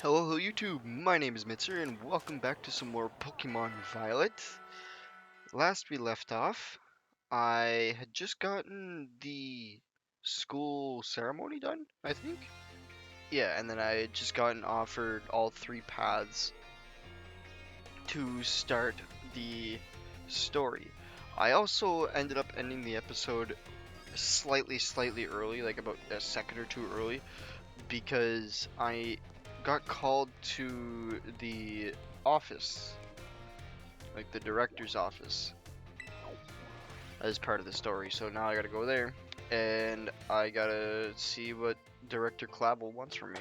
Hello YouTube, my name is Mitzer and welcome back to some more Pokemon Violet. Last we left off, I had just gotten the school ceremony done, I think. Yeah, and then I had just gotten offered all three paths to start the story. I also ended up ending the episode slightly early, like about a second or two early, because I got called to the office, like the director's office, as part of the story. So now I gotta go there, and I gotta see what Director Clabble wants from me.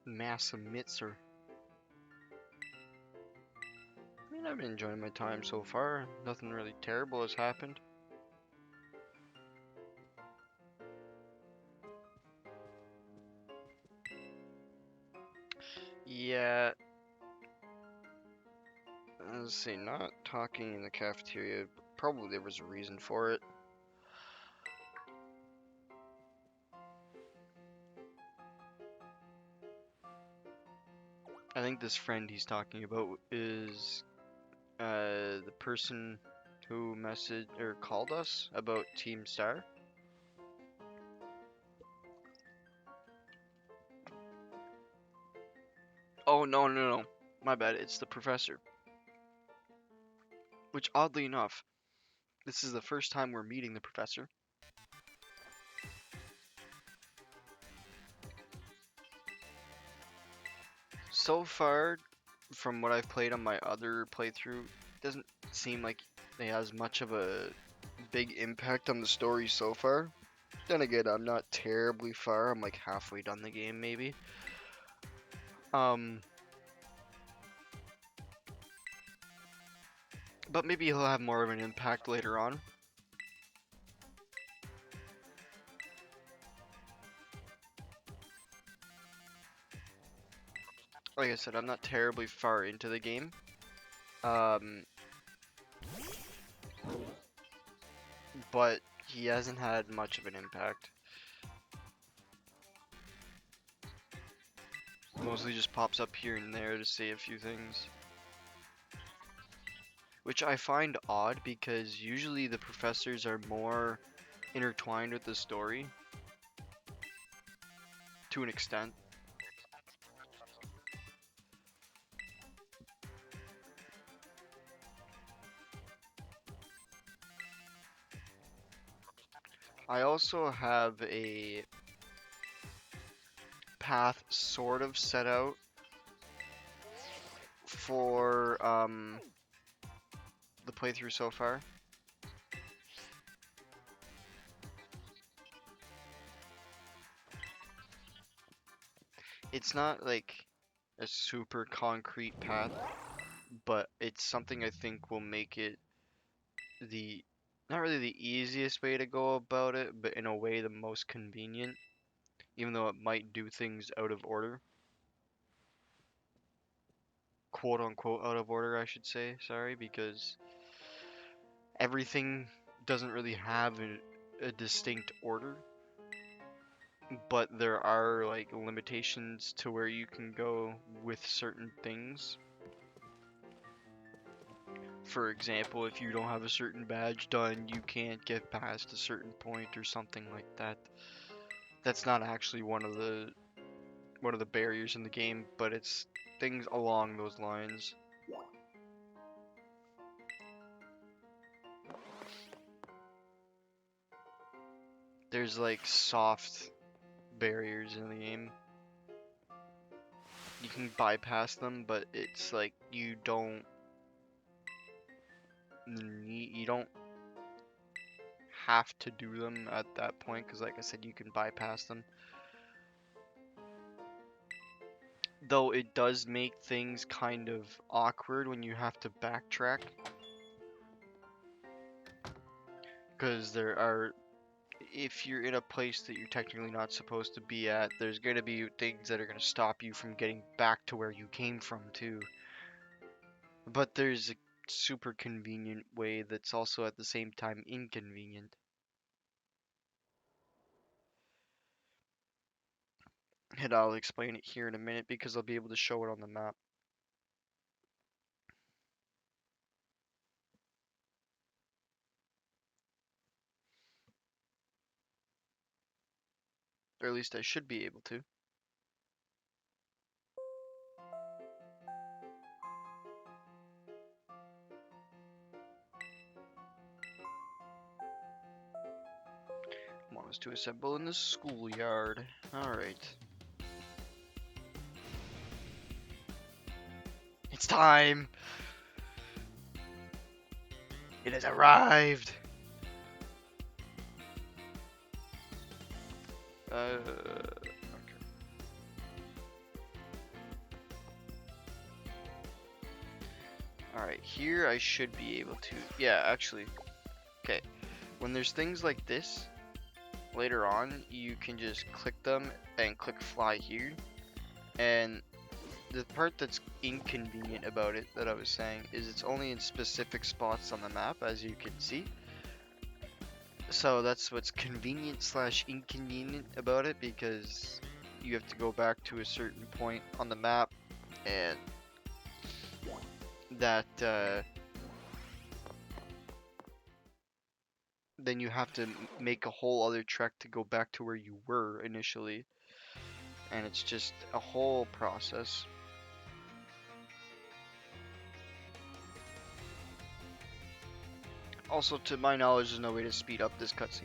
Massa Mitzer. I mean, I've been enjoying my time so far. Nothing really terrible has happened. Yeah, let's see, not talking in the cafeteria. Probably there was a reason for it. I think this friend he's talking about is the person who messaged or called us about Team Star. Oh, no. My bad. It's the professor. Which, oddly enough, this is the first time we're meeting the professor. So far, from what I've played on my other playthrough, it doesn't seem like it has much of a big impact on the story so far. Then again, I'm not terribly far. I'm like halfway done the game, maybe. Um, but maybe he'll have more of an impact later on. Like I said, I'm not terribly far into the game. Um, but he hasn't had much of an impact. Mostly just pops up here and there to say a few things. Which I find odd because usually the professors are more intertwined with the story. To an extent. I also have a path sort of set out for the playthrough so far. It's not like a super concrete path, but it's something I think will make it the not really the easiest way to go about it, but in a way the most convenient, even though it might do things out of order. Quote unquote out of order, I should say, sorry, because everything doesn't really have a distinct order, but there are like limitations to where you can go with certain things. For example, if you don't have a certain badge done, you can't get past a certain point or something like that. That's not actually one of the barriers in the game, but it's things along those lines. There's like soft barriers in the game. You can bypass them, but it's like you don't have to do them at that point because, like I said, you can bypass them. Though it does make things kind of awkward when you have to backtrack, because if you're in a place that you're technically not supposed to be at, there's going to be things that are going to stop you from getting back to where you came from too. But there's super convenient way that's also at the same time inconvenient. And I'll explain it here in a minute because I'll be able to show it on the map. Or at least I should be able to. Want us to assemble in the schoolyard. Alright. It's time! It has arrived! Okay. Alright, here I should be able to... Yeah, actually. Okay. When there's things like this, later on, you can just click them and click fly here. And the part that's inconvenient about it, that I was saying, is it's only in specific spots on the map, as you can see. So that's what's convenient slash inconvenient about it, because you have to go back to a certain point on the map, and that then you have to make a whole other trek to go back to where you were initially, and it's just a whole process. Also, to my knowledge, there's no way to speed up this cutscene.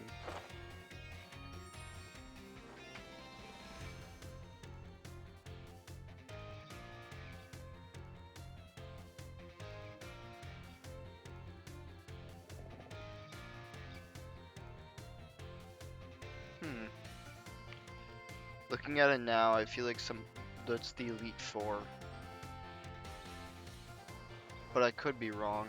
Looking at it now, I feel like that's the Elite Four, but I could be wrong.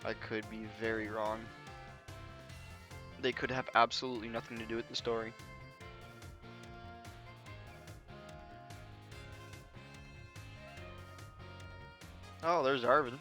I could be very wrong. They could have absolutely nothing to do with the story. Oh, there's Arvin.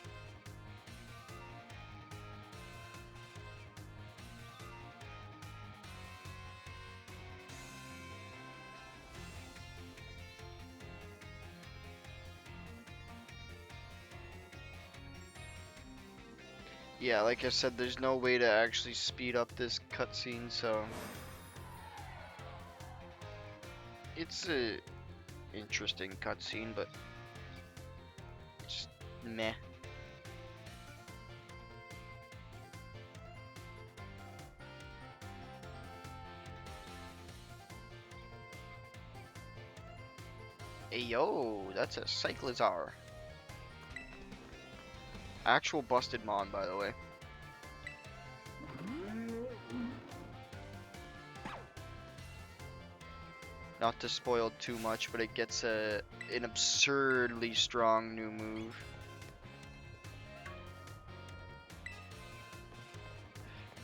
Yeah, like I said, there's no way to actually speed up this cutscene, so it's a interesting cutscene, but just meh. Hey yo, that's a Cyclizar. Actual busted mon, by the way. Not to spoil too much, but it gets an absurdly strong new move.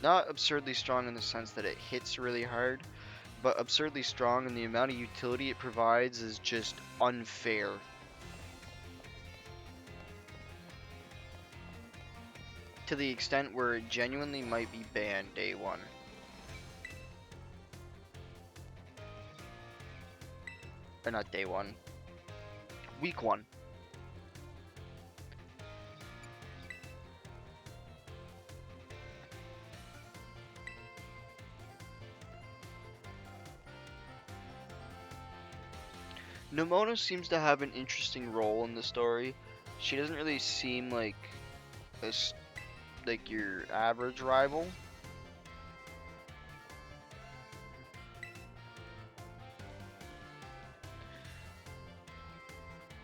Not absurdly strong in the sense that it hits really hard, but absurdly strong in the amount of utility it provides is just unfair. To the extent where it genuinely might be banned day one. Or not day one. Week one. Nomona seems to have an interesting role in the story. She doesn't really seem like your average rival.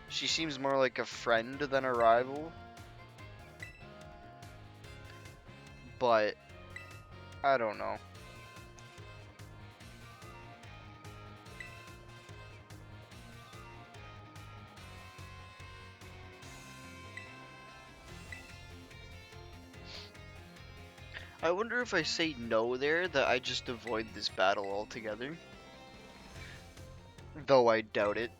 She seems more like a friend than a rival. But I don't know. I wonder if I say no there that I just avoid this battle altogether. Though I doubt it.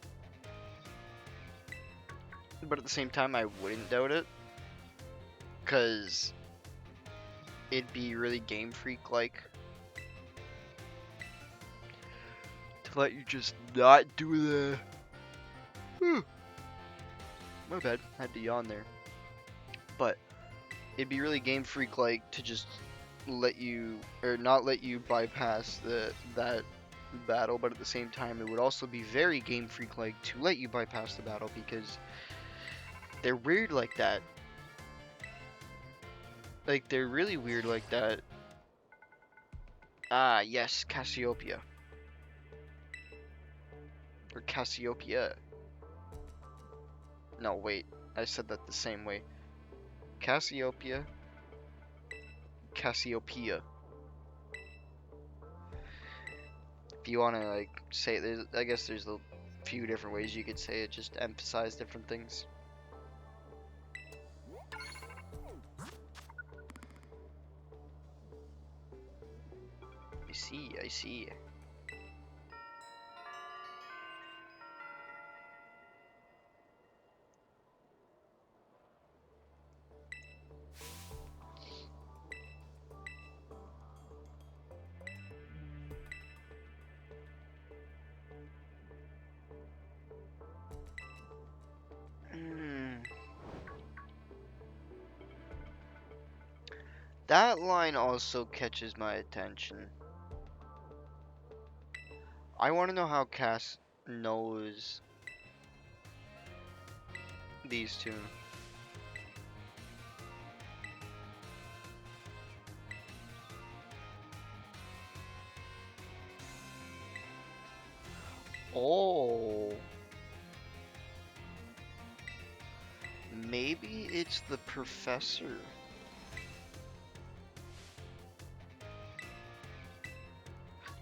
But at the same time, I wouldn't doubt it. Because it'd be really Game Freak-like to let you just not do the... Whew. My bad, had to yawn there. But it'd be really Game Freak-like to just let you, or not let you bypass that battle, but at the same time, it would also be very Game Freak-like to let you bypass the battle because they're weird like that. Like, they're really weird like that. Ah, yes, Cassiopeia. Or Cassiopeia. No, wait. I said that the same way. Cassiopeia. Cassiopeia. If you want to, like, say it, I guess there's a few different ways you could say it, just to emphasize different things. I see. That line also catches my attention. I want to know how Cass knows these two. Oh. Maybe it's the professor.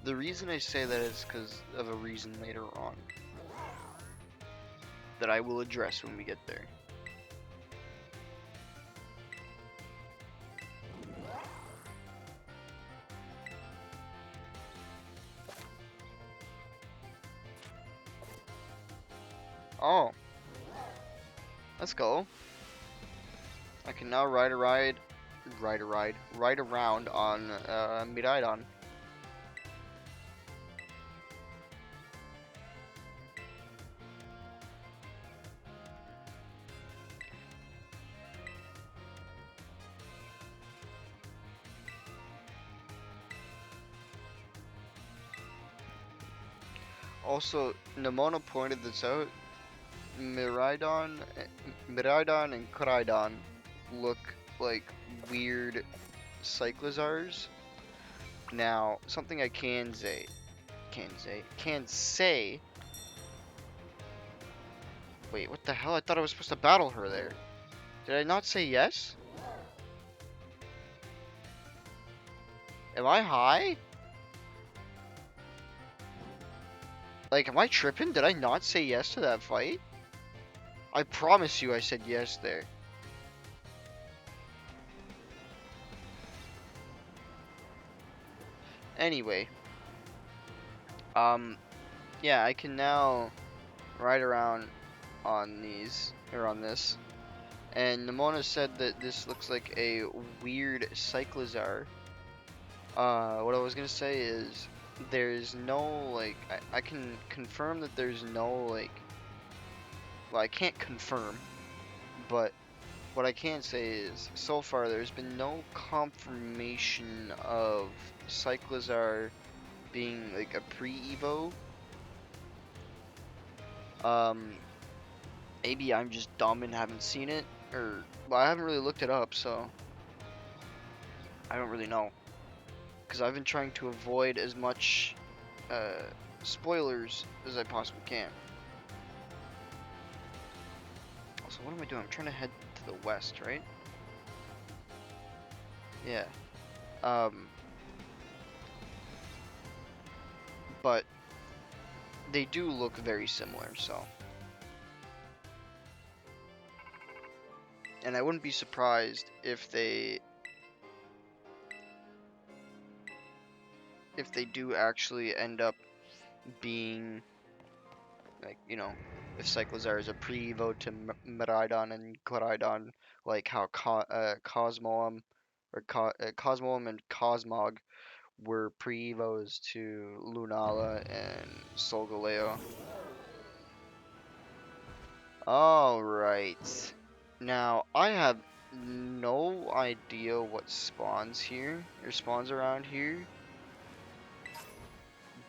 The reason I say that is because of a reason later on that I will address when we get there. Oh. Let's go. I can now ride around on Miraidon. Also, Nimona pointed this out. Miraidon and Koraidon look like weird Cyclizars. Now, something I can say. Wait, what the hell? I thought I was supposed to battle her there. Did I not say yes? Am I high? Like, am I tripping? Did I not say yes to that fight? I promise you I said yes there. Anyway. Yeah, I can now ride around on these, or on this. And Nimona said that this looks like a weird Cyclizar. What I was gonna say is, there's no, like, I can confirm that there's no, like, well, I can't confirm, but what I can say is, so far there's been no confirmation of Cyclizar being, like, a pre-Evo. Maybe I'm just dumb and haven't seen it, or, well, I haven't really looked it up, so I don't really know. Because I've been trying to avoid as much spoilers as I possibly can. Also, what am I doing? I'm trying to head to the west, right? Yeah. But they do look very similar, so. And I wouldn't be surprised if they if they do actually end up being, like, if Cyclizar is a pre-evo to Miraidon and Koraidon, like how Cosmoem Cosmoem and Cosmog were pre-evos to Lunala and Solgaleo. Alright. Now, I have no idea what spawns here, or spawns around here,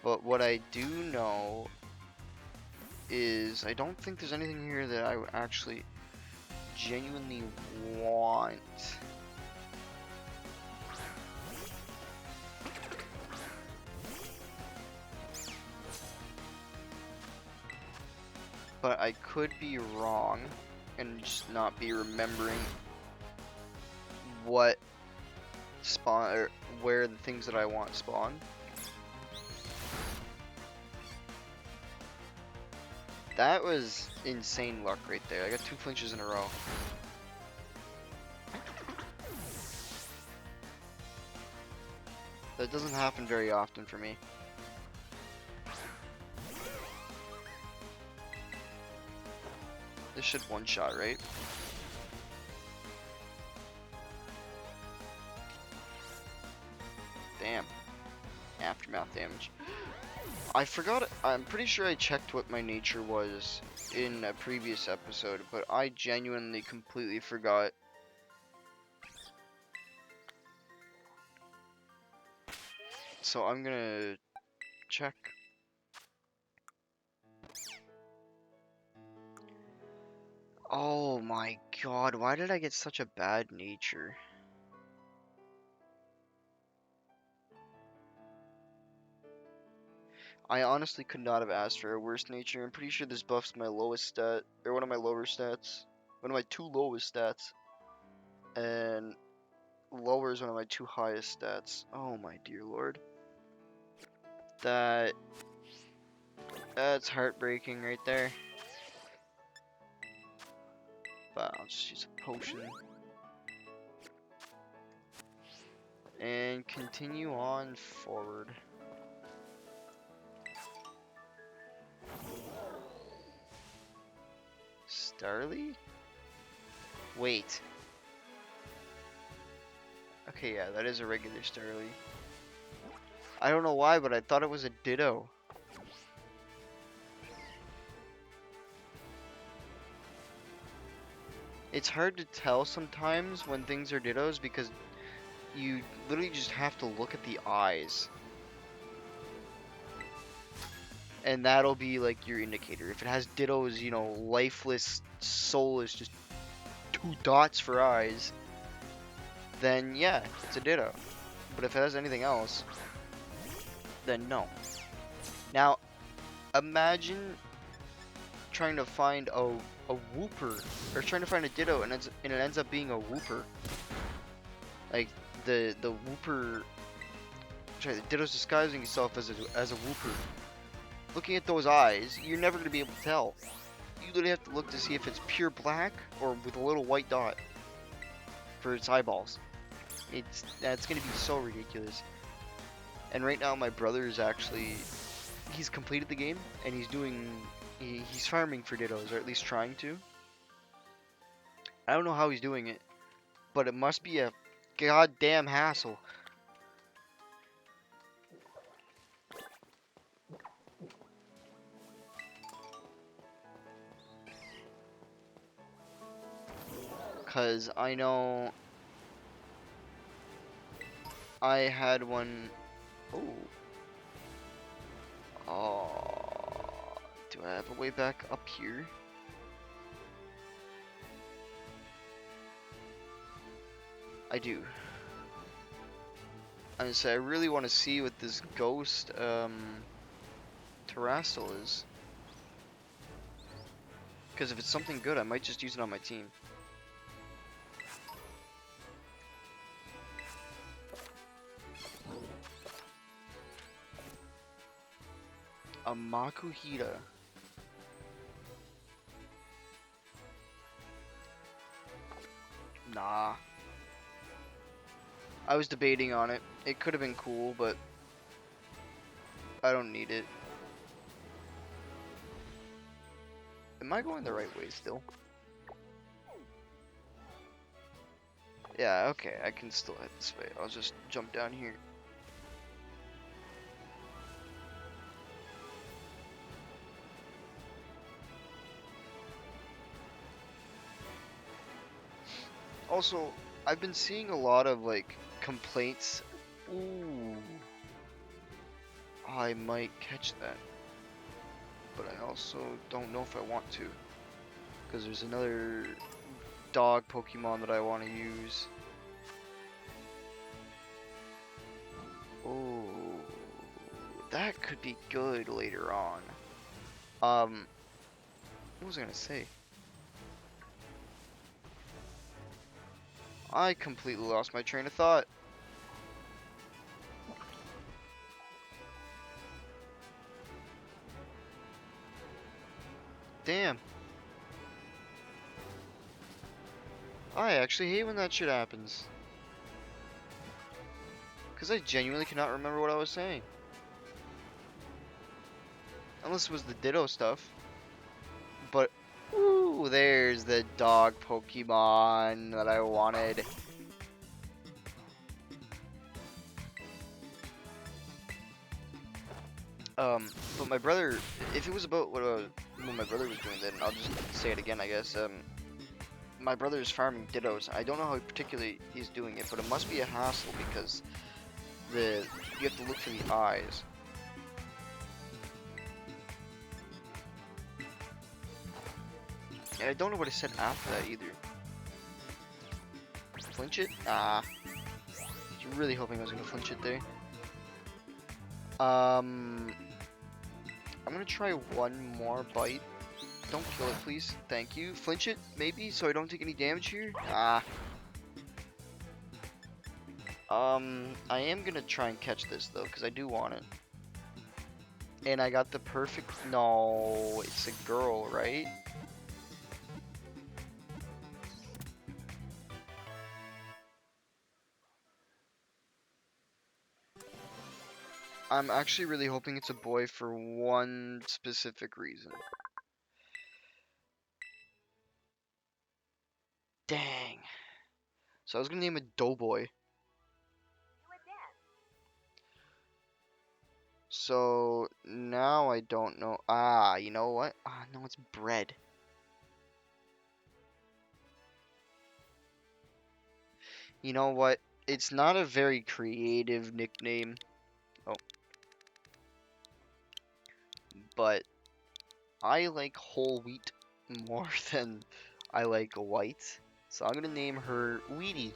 but what I do know is I don't think there's anything here that I actually genuinely want. But I could be wrong and just not be remembering what spawn or where the things that I want spawn. That was insane luck right there. I got 2 flinches in a row. That doesn't happen very often for me. This should one-shot, right? Damn. Aftermath damage. I forgot, I'm pretty sure I checked what my nature was in a previous episode, but I genuinely completely forgot. So I'm gonna check. Oh my god, why did I get such a bad nature? I honestly could not have asked for a worse nature. I'm pretty sure this buffs my lowest stat, or one of my lower stats. One of my 2 lowest stats. And lowers one of my 2 highest stats. Oh my dear lord. That's heartbreaking right there. But I'll just use a potion. And continue on forward. Starly? Wait. Okay, yeah, that is a regular Starly. I don't know why, but I thought it was a Ditto. It's hard to tell sometimes when things are Dittos because you literally just have to look at the eyes. And that'll be like your indicator. If it has Dittos, lifeless, soulless, just 2 dots for eyes, then yeah, it's a Ditto. But if it has anything else, then no. Now, imagine trying to find a Wooper, or trying to find a Ditto, and it ends up being a Wooper. Like the Wooper, sorry, the Ditto's disguising itself as a Wooper. Looking at those eyes, you're never gonna be able to tell. You literally have to look to see if it's pure black or with a little white dot for its eyeballs. That's gonna be so ridiculous. And right now, my brother is he's completed the game and he's farming for Dittos, or at least trying to. I don't know how he's doing it, but it must be a goddamn hassle. Cause I know I had one. Oh, do I have a way back up here? I do. I say I really want to see what this ghost Terrastal is. Because if it's something good, I might just use it on my team. A Makuhita. Nah. I was debating on it. It could have been cool, but I don't need it. Am I going the right way still? Yeah, okay, I can still head this way. I'll just jump down here. Also, I've been seeing a lot of like complaints. Ooh, I might catch that, but I also don't know if I want to, because there's another dog Pokemon that I want to use. Oh, that could be good later on. What was I gonna say? I completely lost my train of thought. Damn. I actually hate when that shit happens. Because I genuinely cannot remember what I was saying. Unless it was the Ditto stuff. But, ooh, there's the dog Pokemon that I wanted. But my brother, if it was about what my brother was doing, then I'll just say it again, I guess. My brother is farming Dittos. I don't know how particularly he's doing it, but it must be a hassle because you have to look for the eyes. And I don't know what I said after that either. Flinch it? Ah. I was really hoping I was gonna flinch it there. I'm gonna try one more bite. Don't kill it, please. Thank you. Flinch it, maybe, so I don't take any damage here? Ah. I am gonna try and catch this, though, because I do want it. And I got the perfect... No, it's a girl, right? I'm actually really hoping it's a boy for one specific reason. Dang. So I was gonna name it Doughboy. So now I don't know. Ah, you know what? Ah, no, it's bread. You know what? It's not a very creative nickname. Oh. But I like whole wheat more than I like white. So I'm gonna name her Wheatie.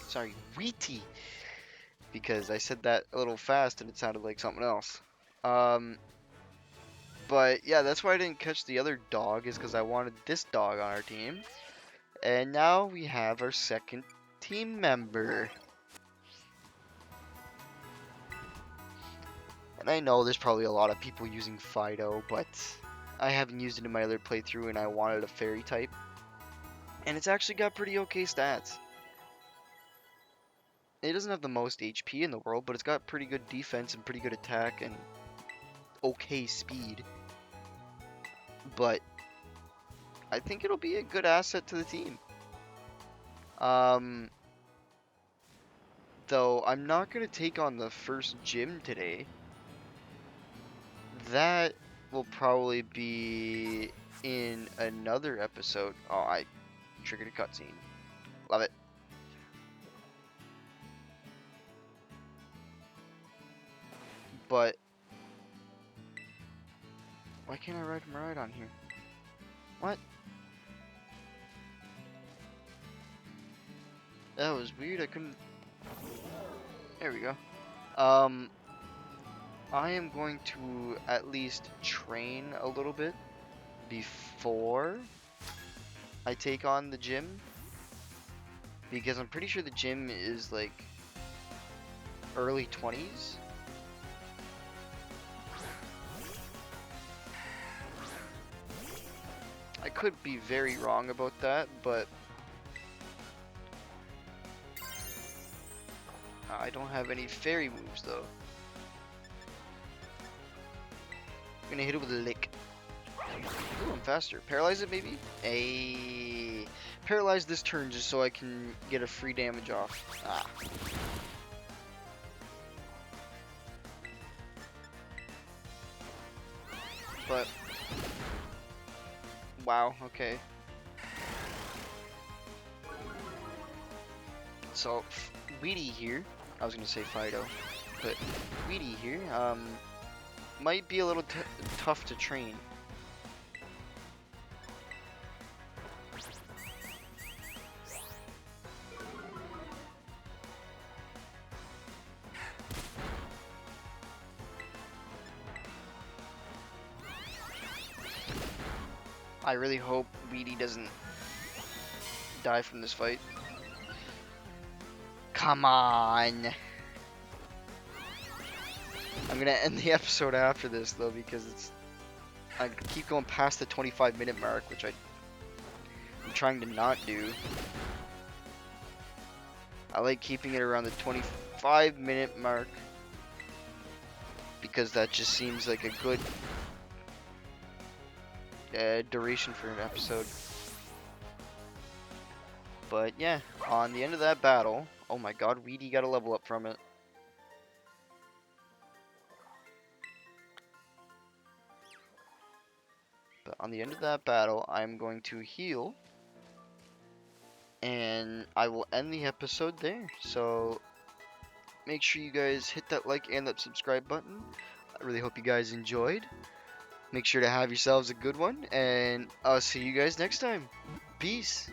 Sorry, Wheatie. Because I said that a little fast and it sounded like something else. But yeah, that's why I didn't catch the other dog, is because I wanted this dog on our team. And now we have our second team member. And I know there's probably a lot of people using Fido, but I haven't used it in my other playthrough and I wanted a fairy type. And it's actually got pretty okay stats. It doesn't have the most HP in the world, but it's got pretty good defense and pretty good attack and okay speed. But I think it'll be a good asset to the team. Though I'm not going to take on the first gym today. That will probably be in another episode. Oh, I triggered a cutscene. Love it. But why can't I ride him right on here? What? That was weird. I couldn't. There we go. I am going to at least train a little bit before I take on the gym, because I'm pretty sure the gym is like early 20s. I could be very wrong about that, but I don't have any fairy moves though. I'm gonna hit it with a lick. Ooh, I'm faster. Paralyze it maybe? Paralyze this turn just so I can get a free damage off. Ah. But wow, okay. So Weedy here, I was gonna say Fido, but Weedy here, might be a little tough to train. I really hope Weedy doesn't die from this fight. Come on! I'm gonna end the episode after this though because I keep going past the 25-minute mark, which I'm trying to not do. I like keeping it around the 25-minute mark because that just seems like a good duration for an episode. But yeah, on the end of that battle, oh my god, Weedy got a level up from it. But on the end of that battle, I'm going to heal. And I will end the episode there. So make sure you guys hit that like and that subscribe button. I really hope you guys enjoyed. Make sure to have yourselves a good one. And I'll see you guys next time. Peace.